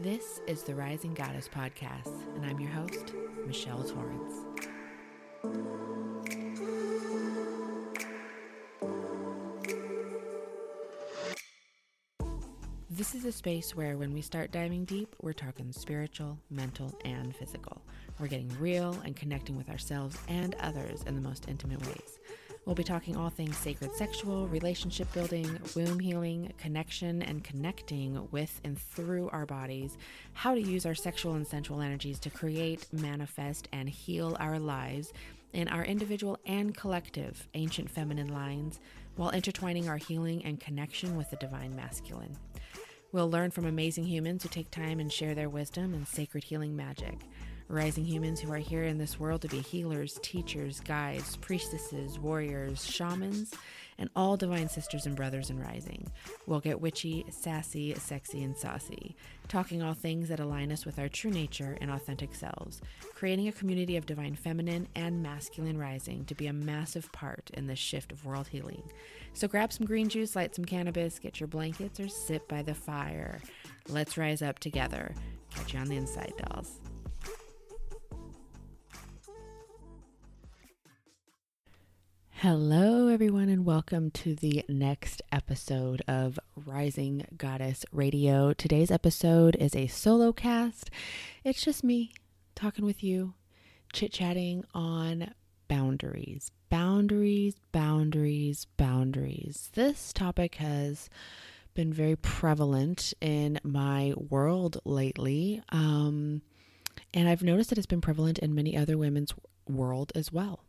This is the Rising Goddess Podcast, and I'm your host, Michelle Torrance. This is a space where when we start diving deep, we're talking spiritual, mental, and physical. We're getting real and connecting with ourselves and others in the most intimate ways. We'll be talking all things sacred sexual, relationship building, womb healing, connection, and connecting with and through our bodies, how to use our sexual and sensual energies to create, manifest, and heal our lives in our individual and collective ancient feminine lines, while intertwining our healing and connection with the divine masculine. We'll learn from amazing humans who take time and share their wisdom and sacred healing magic. Rising humans who are here in this world to be healers, teachers, guides, priestesses, warriors, shamans, and all divine sisters and brothers in rising. We'll get witchy, sassy, sexy, and saucy, talking all things that align us with our true nature and authentic selves, creating a community of divine feminine and masculine rising to be a massive part in this shift of world healing. So grab some green juice, light some cannabis, get your blankets, or sit by the fire. Let's rise up together. Catch you on the inside, dolls. Hello, everyone, and welcome to the next episode of Rising Goddess Radio. Today's episode is a Solocast. It's just me talking with you, chit-chatting on boundaries. Boundaries. This topic has been very prevalent in my world lately, and I've noticed that it's been prevalent in many other women's world as well.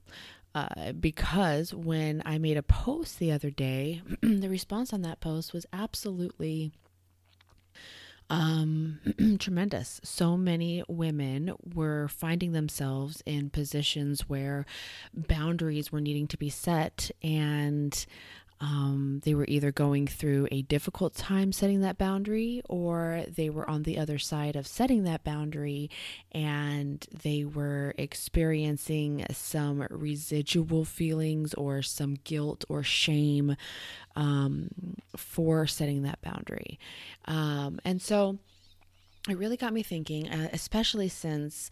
Because when I made a post the other day, the response on that post was absolutely tremendous. So many women were finding themselves in positions where boundaries were needing to be set, and they were either going through a difficult time setting that boundary, or they were on the other side of setting that boundary and they were experiencing some residual feelings or some guilt or shame for setting that boundary. And so it really got me thinking, especially since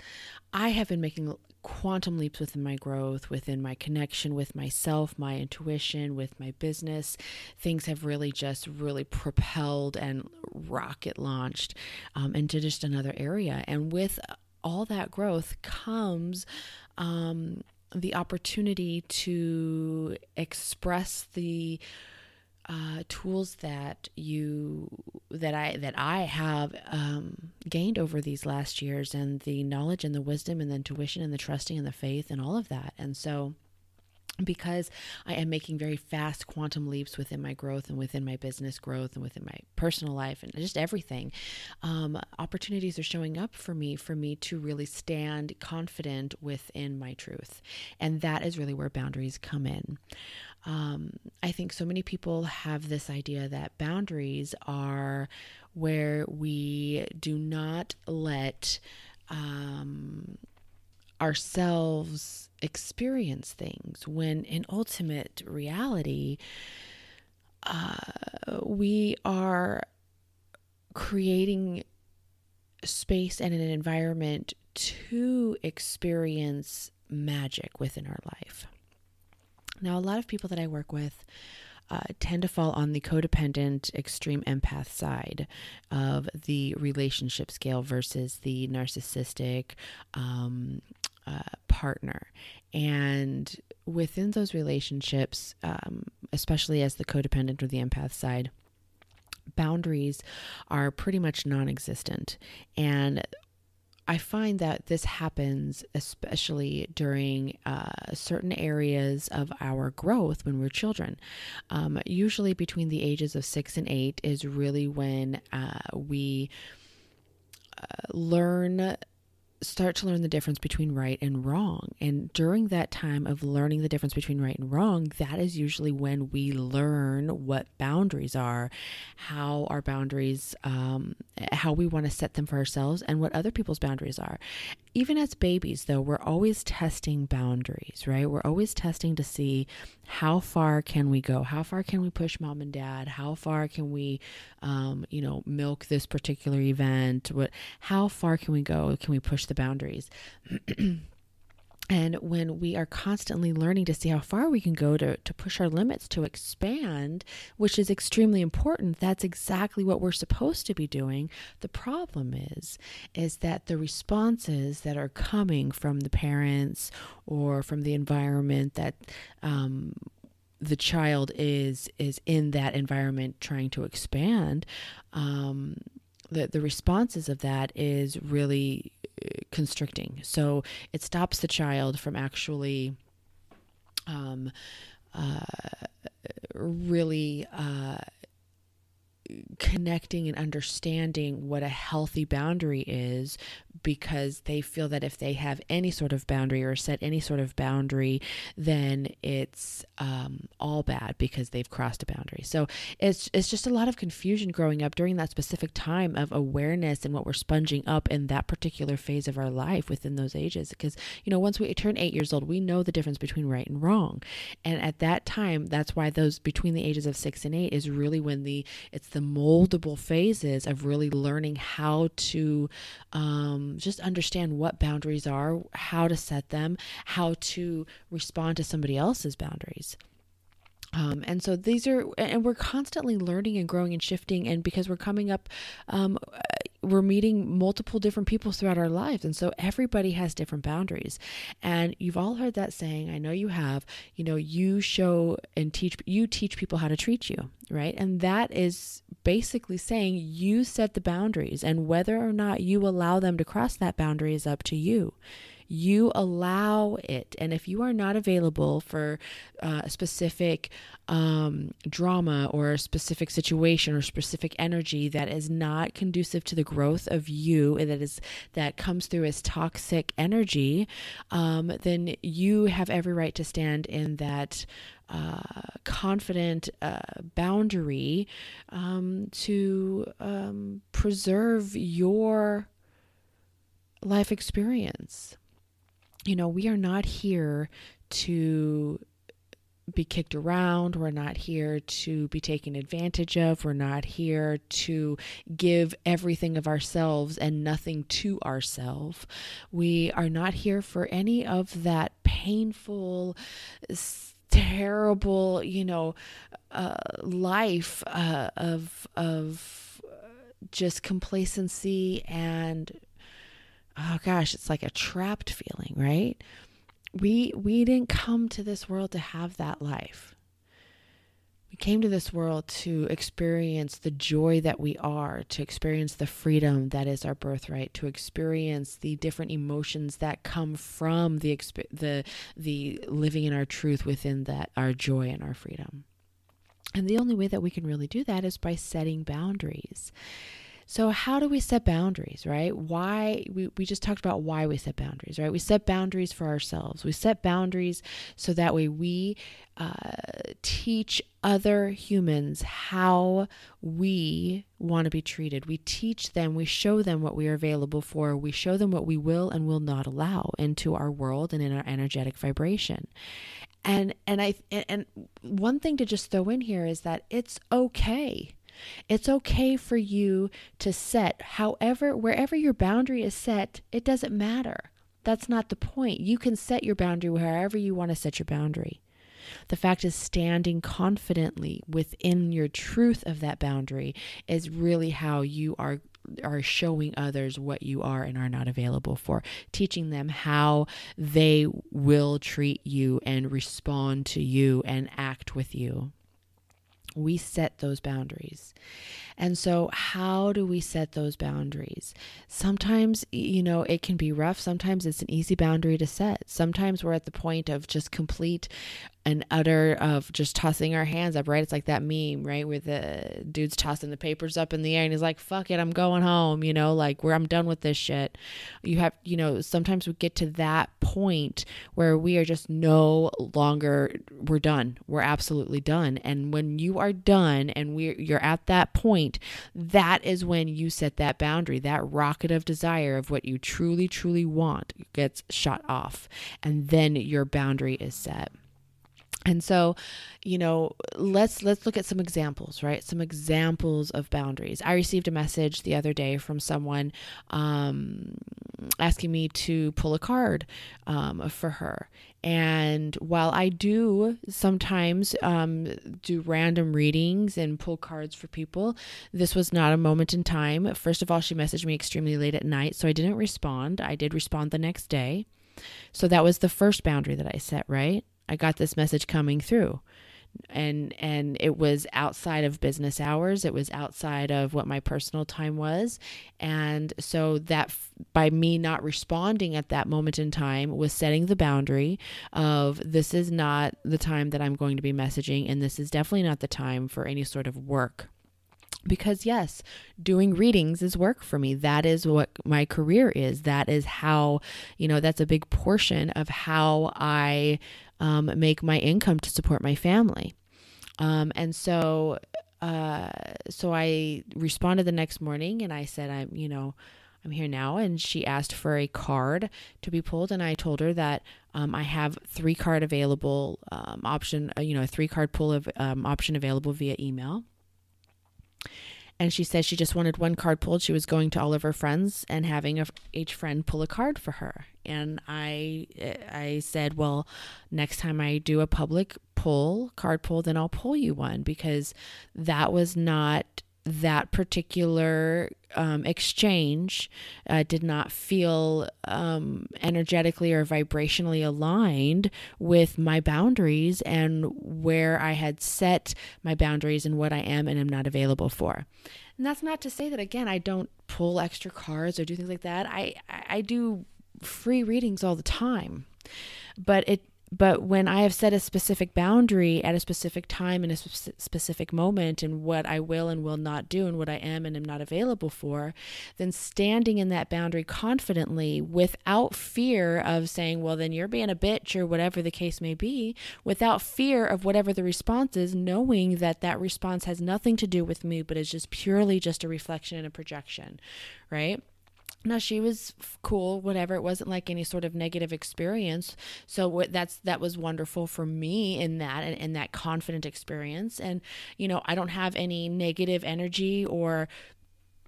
I have been making quantum leaps within my growth, within my connection with myself, my intuition, with my business. Things have really propelled and rocket launched into just another area. And with all that growth comes the opportunity to express the tools that I have gained over these last years, and the knowledge and the wisdom and the intuition and the trusting and the faith and all of that. And so, because I am making very fast quantum leaps within my growth and within my business growth and within my personal life and just everything, opportunities are showing up for me to really stand confident within my truth. And that is really where boundaries come in. I think so many people have this idea that boundaries are where we do not let ourselves experience things, when in ultimate reality, we are creating space and an environment to experience magic within our life. Now, a lot of people that I work with tend to fall on the codependent, extreme empath side of the relationship scale versus the narcissistic partner. And within those relationships, especially as the codependent or the empath side, boundaries are pretty much non-existent. And I find that this happens especially during certain areas of our growth when we're children. Usually between the ages of 6 and 8 is really when we learn start to learn the difference between right and wrong. And during that time of learning the difference between right and wrong, that is usually when we learn what boundaries are, how our boundaries, how we want to set them for ourselves, and what other people's boundaries are. Even as babies, though, we're always testing boundaries, right? We're always testing to see how far can we go? How far can we push mom and dad? How far can we, milk this particular event? How far can we go? Can we push the boundaries? And when we are constantly learning to see how far we can go to push our limits, to expand, which is extremely important, that's exactly what we're supposed to be doing. The problem is that the responses that are coming from the parents or from the environment that the child is in that environment trying to expand, the responses of that is really constricting. So it stops the child from actually really connecting and understanding what a healthy boundary is, because they feel that if they have any sort of boundary or set any sort of boundary, then it's all bad because they've crossed a boundary. So it's just a lot of confusion growing up during that specific time of awareness and what we're sponging up in that particular phase of our life within those ages. Because, once we turn 8 years old, we know the difference between right and wrong. And at that time, that's why those between the ages of 6 and 8 is really when it's the moldable phases of really learning how to just understand what boundaries are, how to set them, how to respond to somebody else's boundaries. And so and we're constantly learning and growing and shifting. And because we're coming up, we're meeting multiple different people throughout our lives. And so everybody has different boundaries. And you've all heard that saying, I know you have, you show and teach people how to treat you, right? And that is basically saying you set the boundaries, and whether or not you allow them to cross that boundary is up to you. You allow it. And if you are not available for a specific drama or a specific situation or specific energy that is not conducive to the growth of you, and that comes through as toxic energy, then you have every right to stand in that confident boundary to preserve your life experience. We are not here to be kicked around. We're not here to be taken advantage of. We're not here to give everything of ourselves and nothing to ourselves. We are not here for any of that painful, terrible, life of just complacency and, oh gosh, it's like a trapped feeling, right? We didn't come to this world to have that life. We came to this world to experience the joy that we are, to experience the freedom that is our birthright, to experience the different emotions that come from the living in our truth within that, our joy and our freedom. And the only way that we can really do that is by setting boundaries. So how do we set boundaries, right? Why we just talked about why we set boundaries, right? We set boundaries for ourselves. We set boundaries so that way we teach other humans how we want to be treated. We teach them, we show them what we are available for. We show them what we will and will not allow into our world and in our energetic vibration. And one thing to just throw in here is that it's okay. It's okay for you to set, wherever your boundary is set, it doesn't matter. That's not the point. You can set your boundary wherever you want to set your boundary. The fact is, standing confidently within your truth of that boundary is really how you are showing others what you are and are not available for, teaching them how they will treat you and respond to you and act with you. We set those boundaries. And so how do we set those boundaries? Sometimes, it can be rough. Sometimes it's an easy boundary to set. Sometimes we're at the point of just complete an utter of just tossing our hands up, right? It's like that meme, right? Where the dude's tossing the papers up in the air and he's like, fuck it, I'm going home, like where I'm done with this shit. You have, sometimes we get to that point where we are just no longer, we're done. We're absolutely done. And when you are done and you're at that point, that is when you set that boundary. That rocket of desire of what you truly, truly want gets shut off. And then your boundary is set. And so, let's look at some examples, right? Some examples of boundaries. I received a message the other day from someone asking me to pull a card for her. And while I do sometimes do random readings and pull cards for people, this was not a moment in time. First of all, she messaged me extremely late at night, so I didn't respond. I did respond the next day. So that was the first boundary that I set, right? I got this message coming through, and it was outside of business hours. It was outside of what my personal time was. And so that by me not responding at that moment in time was setting the boundary of this is not the time that I'm going to be messaging. And this is definitely not the time for any sort of work. Because yes, doing readings is work for me. That is what my career is. That is how, that's a big portion of how I make my income to support my family. And so I responded the next morning and I said, I'm here now. And she asked for a card to be pulled. And I told her that I have 3-card available option, a 3-card pull of option available via email. And she said she just wanted 1 card pulled. She was going to all of her friends and having each friend pull a card for her. And I said, well, next time I do a public card pull, then I'll pull you one, because that was not that particular exchange did not feel energetically or vibrationally aligned with my boundaries and where I had set my boundaries and what I am and am not available for. And that's not to say that, again, I don't pull extra cards or do things like that. I do free readings all the time, but when I have set a specific boundary at a specific time in a specific moment and what I will and will not do and what I am and am not available for, then standing in that boundary confidently without fear of saying, well, then you're being a bitch or whatever the case may be, without fear of whatever the response is, knowing that that response has nothing to do with me, but is just purely just a reflection and a projection, right? Now, she was cool, whatever. It wasn't like any sort of negative experience. So that was wonderful for me in that and in that confident experience. And, I don't have any negative energy or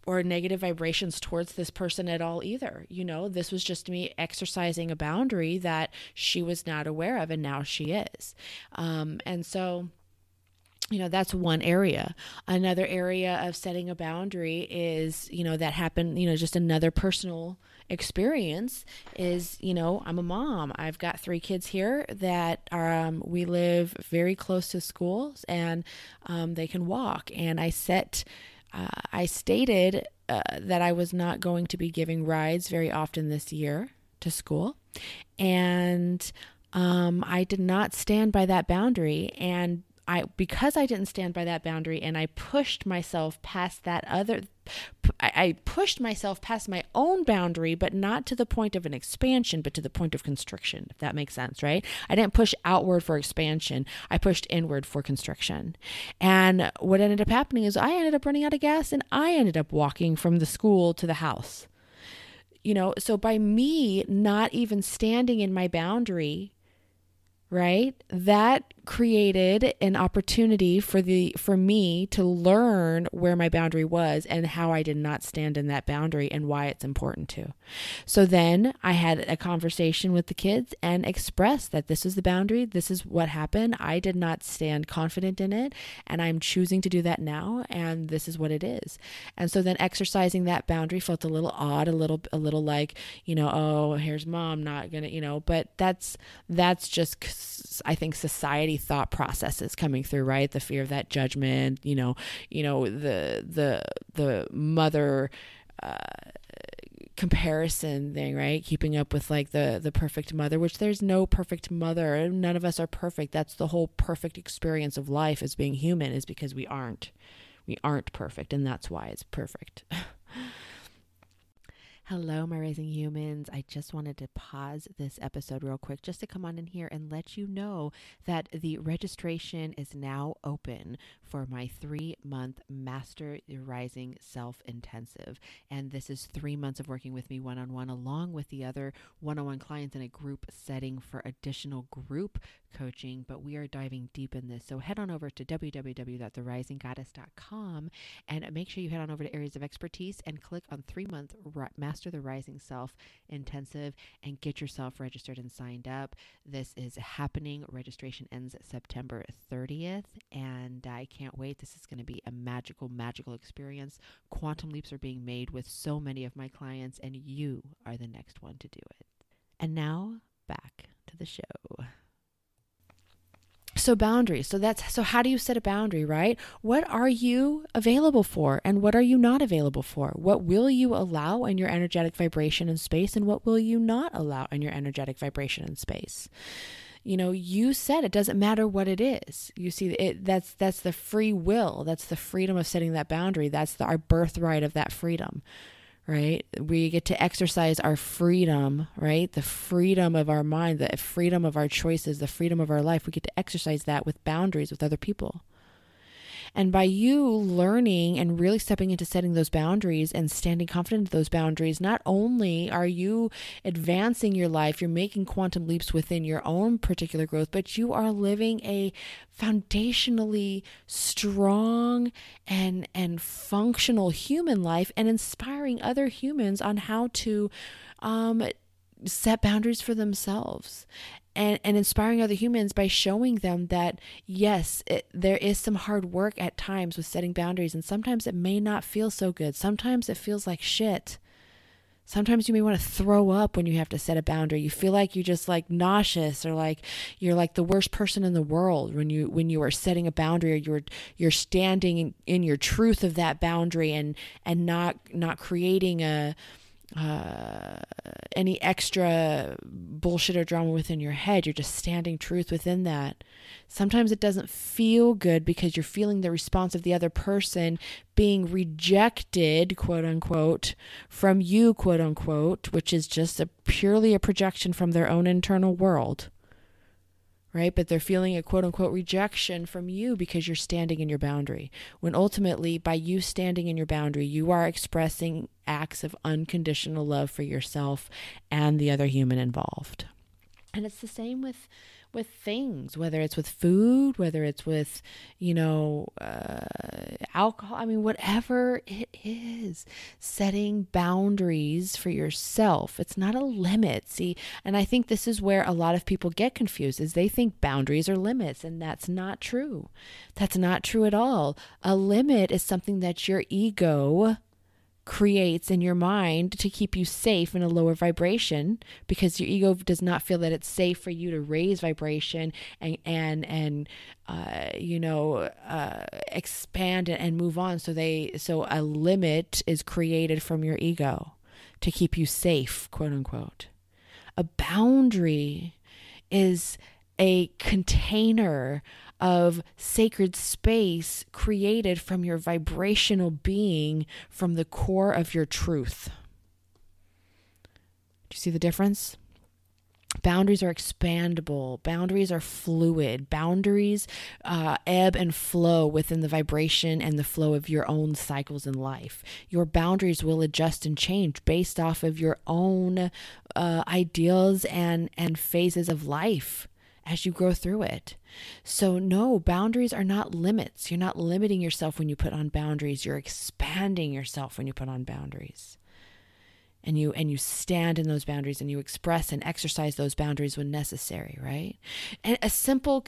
negative vibrations towards this person at all either. This was just me exercising a boundary that she was not aware of, and now she is. And so, that's one area. Another area of setting a boundary is, that happened, just another personal experience is, I'm a mom. I've got 3 kids here that are, we live very close to schools and they can walk. And I stated that I was not going to be giving rides very often this year to school. And I did not stand by that boundary. And because I didn't stand by that boundary and I pushed myself past I pushed myself past my own boundary, but not to the point of an expansion, but to the point of constriction, if that makes sense, right? I didn't push outward for expansion. I pushed inward for constriction. And what ended up happening is I ended up running out of gas and I ended up walking from the school to the house. So by me not even standing in my boundary, right, that created an opportunity for me to learn where my boundary was and how I did not stand in that boundary and why it's important to. So then I had a conversation with the kids and expressed that this is the boundary. This is what happened. I did not stand confident in it, and I'm choosing to do that now. And this is what it is. And so then exercising that boundary felt a little odd, a little like, oh, here's mom not gonna, but that's just, I think, society thought processes coming through, right? The fear of that judgment, the mother comparison thing, right? Keeping up with like the perfect mother, which there's no perfect mother. None of us are perfect. That's the whole perfect experience of life as being human, is because we aren't perfect, and that's why it's perfect. Hello, my rising humans. I just wanted to pause this episode real quick just to come on in here and let you know that the registration is now open for my 3-month Master Your Rising Self Intensive. And this is 3 months of working with me one-on-one, along with the other one-on-one clients in a group setting for additional group coaching. But we are diving deep in this. So head on over to www.therisinggoddess.com and make sure you head on over to areas of expertise and click on 3-month Master the Rising Self Intensive and get yourself registered and signed up. This is happening. Registration ends September 30th, and I can't wait. This is going to be a magical experience. Quantum leaps are being made with so many of my clients, and you are the next one to do it. And now back to the show. So boundaries. So how do you set a boundary, right? What are you available for and what are you not available for? What will you allow in your energetic vibration and space, and what will you not allow in your energetic vibration and space? You know, you said it doesn't matter what it is. You see, that's the free will. That's the freedom of setting that boundary. That's our birthright of that freedom. Right? We get to exercise our freedom, right? The freedom of our mind, the freedom of our choices, the freedom of our life. We get to exercise that with boundaries with other people. And by you learning and really stepping into setting those boundaries and standing confident in those boundaries, not only are you advancing your life, you're making quantum leaps within your own particular growth, but you are living a foundationally strong and functional human life and inspiring other humans on how to set boundaries for themselves. And inspiring other humans by showing them that, yes, there is some hard work at times with setting boundaries. And sometimes it may not feel so good. Sometimes it feels like shit. Sometimes you may want to throw up when you have to set a boundary. You feel like you're just like nauseous, or like you're like the worst person in the world when you are setting a boundary, or you're standing in your truth of that boundary and not creating any extra bullshit or drama within your head. You're just standing truth within that. Sometimes it doesn't feel good because you're feeling the response of the other person being rejected, quote unquote, from you, quote unquote, which is just purely a projection from their own internal world. Right? But they're feeling a quote unquote rejection from you because you're standing in your boundary. When ultimately, by you standing in your boundary, you are expressing acts of unconditional love for yourself and the other human involved. And it's the same with things, whether it's with food, whether it's with, alcohol. I mean, whatever it is, setting boundaries for yourself. It's not a limit. See, and I think this is where a lot of people get confused, is they think boundaries are limits, and that's not true. That's not true at all. A limit is something that your ego creates in your mind to keep you safe in a lower vibration, because your ego does not feel that it's safe for you to raise vibration and expand and move on. So a limit is created from your ego to keep you safe, quote unquote. A boundary is a container of sacred space created from your vibrational being, from the core of your truth. Do you see the difference? Boundaries are expandable. Boundaries are fluid. Boundaries ebb and flow within the vibration and the flow of your own cycles in life. Your boundaries will adjust and change based off of your own ideals and phases of life as you grow through it. So no, boundaries are not limits. You're not limiting yourself when you put on boundaries. You're expanding yourself when you put on boundaries. And you stand in those boundaries, and you express and exercise those boundaries when necessary, right? And a simple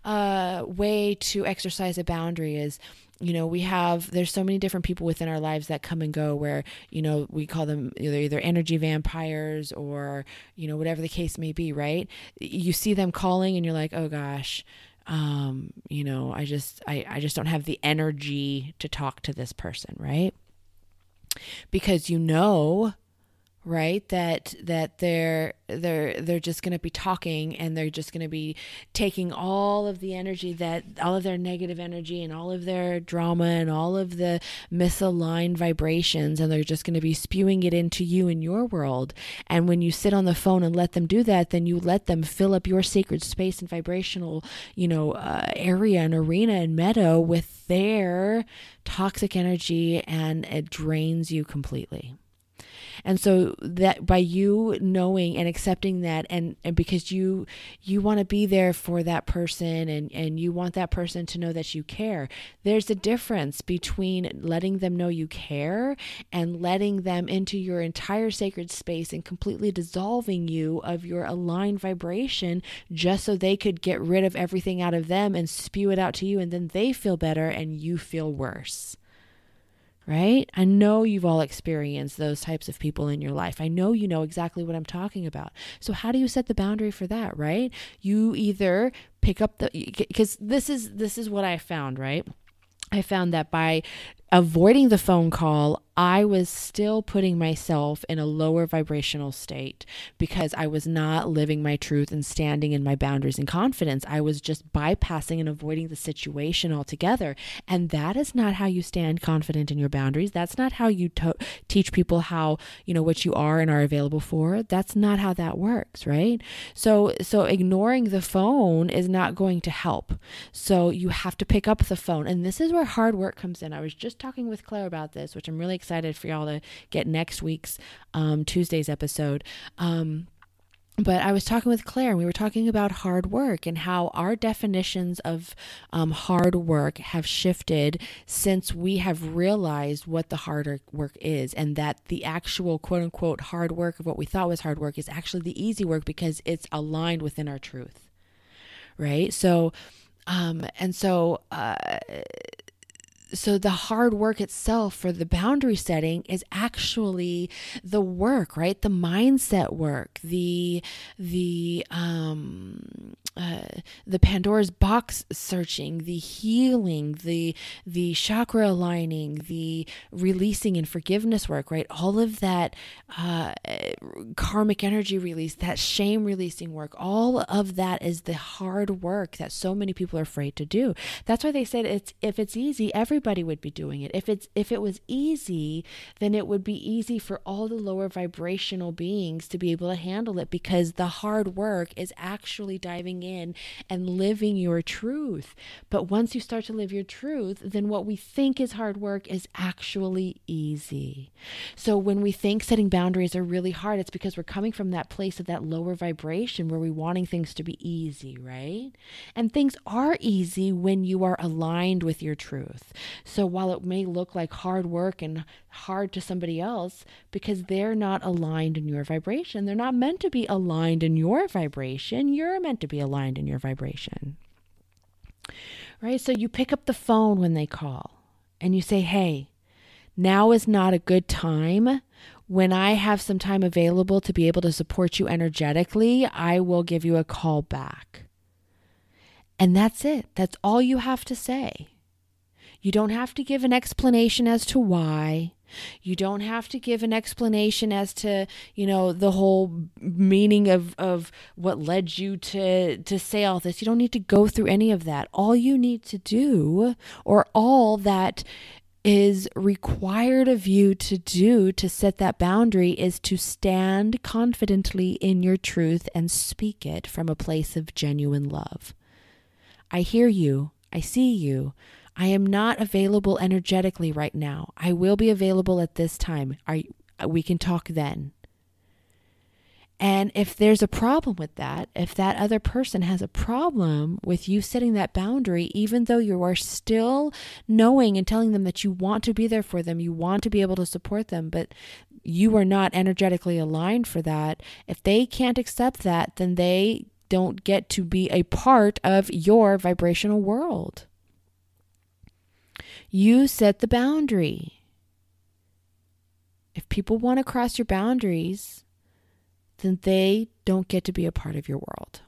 way to exercise a boundary is, there's so many different people within our lives that come and go, where, we call them either energy vampires or, whatever the case may be, right? You see them calling and you're like, oh gosh, I just don't have the energy to talk to this person, right? because right, that they're just going to be talking, and they're just going to be taking all of the energy, all of their negative energy and all of their drama and all of the misaligned vibrations, and they're just going to be spewing it into you and your world. And when you sit on the phone and let them do that, then you let them fill up your sacred space and vibrational, area and arena and meadow with their toxic energy, and it drains you completely. And so that by you knowing and accepting that, and because you want to be there for that person, and you want that person to know that you care, there's a difference between letting them know you care and letting them into your entire sacred space and completely dissolving you of your aligned vibration just so they could get rid of everything out of them and spew it out to you, and then they feel better and you feel worse. Right? I know you've all experienced those types of people in your life. I know you know exactly what I'm talking about. So how do you set the boundary for that, right? You either pick up because this is what I found, right? I found that by avoiding the phone call, I was still putting myself in a lower vibrational state because I was not living my truth and standing in my boundaries and confidence. I was just bypassing and avoiding the situation altogether. And that is not how you stand confident in your boundaries. That's not how you teach people how, what you are and are available for. That's not how that works, right? So ignoring the phone is not going to help. So you have to pick up the phone. And this is where hard work comes in. I was just talking with Claire about this, which I'm really excited for y'all to get next week's Tuesday's episode. But I was talking with Claire, and we were talking about hard work and how our definitions of hard work have shifted since we have realized what the hard work is, and that the actual quote unquote hard work of what we thought was hard work is actually the easy work because it's aligned within our truth. Right? So the hard work itself for the boundary setting is actually the work, right? The mindset work, the Pandora's box searching, the healing, the chakra aligning, the releasing and forgiveness work, right? All of that karmic energy release, that shame releasing work, all of that is the hard work that so many people are afraid to do. That's why they said if it's easy, everybody would be doing it. If it was easy, then it would be easy for all the lower vibrational beings to be able to handle it, because the hard work is actually diving in and living your truth. But once you start to live your truth, then what we think is hard work is actually easy. So when we think setting boundaries are really hard, it's because we're coming from that place of that lower vibration where we're wanting things to be easy, right? And things are easy when you are aligned with your truth. So while it may look like hard work and hard to somebody else, because they're not aligned in your vibration, they're not meant to be aligned in your vibration. You're meant to be aligned in your vibration. Right? So you pick up the phone when they call and you say, hey, now is not a good time. When I have some time available to be able to support you energetically, I will give you a call back. And that's it. That's all you have to say. You don't have to give an explanation as to why. You don't have to give an explanation as to, the whole meaning of what led you to say all this. You don't need to go through any of that. All you need to do, or all that is required of you to do to set that boundary, is to stand confidently in your truth and speak it from a place of genuine love. I hear you. I see you. I am not available energetically right now. I will be available at this time. We can talk then. And if there's a problem with that, if that other person has a problem with you setting that boundary, even though you are still knowing and telling them that you want to be there for them, you want to be able to support them, but you are not energetically aligned for that, if they can't accept that, then they don't get to be a part of your vibrational world. You set the boundary. If people want to cross your boundaries, then they don't get to be a part of your world.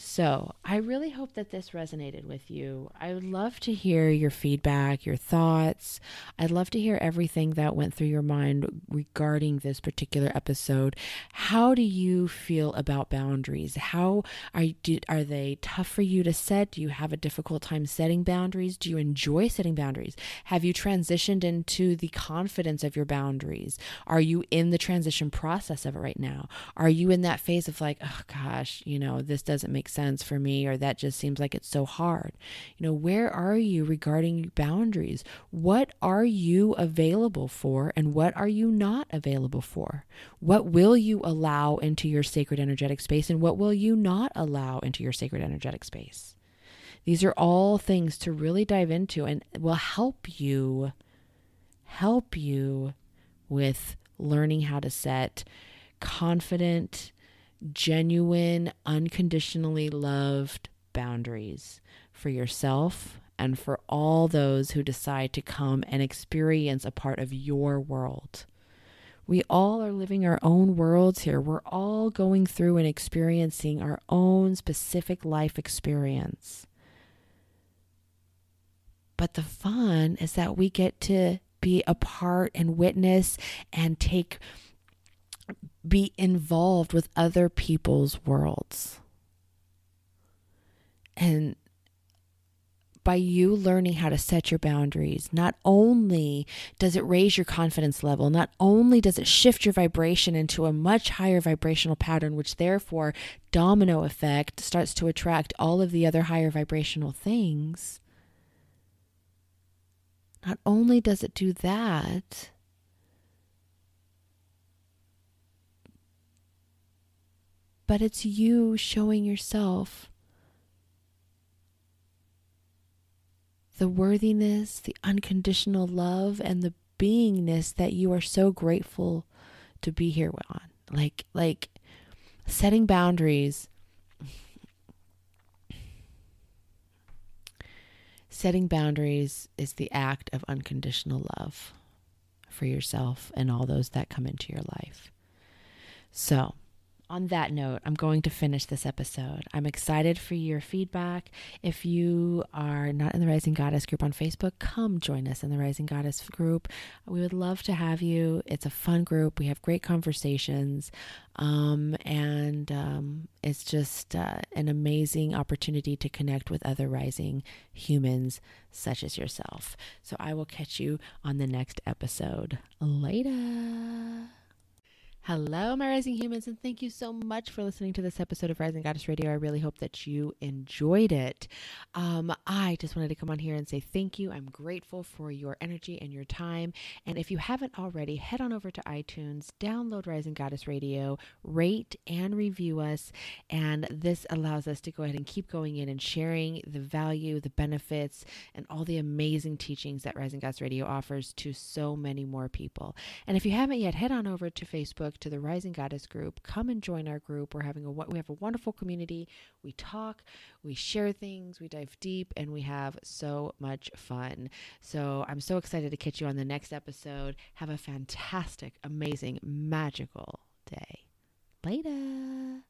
So I really hope that this resonated with you. I would love to hear your feedback, your thoughts. I'd love to hear everything that went through your mind regarding this particular episode. How do you feel about boundaries? How are they tough for you to set? Do you have a difficult time setting boundaries? Do you enjoy setting boundaries? Have you transitioned into the confidence of your boundaries? Are you in the transition process of it right now? Are you in that phase of like, oh gosh, this doesn't make sense for me, or that just seems like it's so hard? Where are you regarding boundaries? What are you available for, and what are you not available for? What will you allow into your sacred energetic space, and what will you not allow into your sacred energetic space? These are all things to really dive into, and will help you with learning how to set confident, genuine, unconditionally loved boundaries for yourself and for all those who decide to come and experience a part of your world. We all are living our own worlds here. We're all going through and experiencing our own specific life experience. But the fun is that we get to be a part and witness and be involved with other people's worlds. And by you learning how to set your boundaries, not only does it raise your confidence level, not only does it shift your vibration into a much higher vibrational pattern, which therefore domino effect starts to attract all of the other higher vibrational things. Not only does it do that, but it's you showing yourself the worthiness, the unconditional love, and the beingness that you are so grateful to be here on. Like setting boundaries. Setting boundaries is the act of unconditional love for yourself and all those that come into your life. So, on that note, I'm going to finish this episode. I'm excited for your feedback. If you are not in the Rising Goddess group on Facebook, come join us in the Rising Goddess group. We would love to have you. It's a fun group. We have great conversations. It's just an amazing opportunity to connect with other rising humans such as yourself. So I will catch you on the next episode. Later. Hello, my rising humans, and thank you so much for listening to this episode of Rising Goddess Radio. I really hope that you enjoyed it. I just wanted to come on here and say thank you. I'm grateful for your energy and your time. And if you haven't already, head on over to iTunes, download Rising Goddess Radio, rate and review us. And this allows us to go ahead and keep going in and sharing the value, the benefits, and all the amazing teachings that Rising Goddess Radio offers to so many more people. And if you haven't yet, head on over to Facebook, to the Rising Goddess group. Come and join our group. We have a wonderful community. We talk, we share things, we dive deep, and we have so much fun. So I'm so excited to catch you on the next episode. Have a fantastic, amazing, magical day. Later.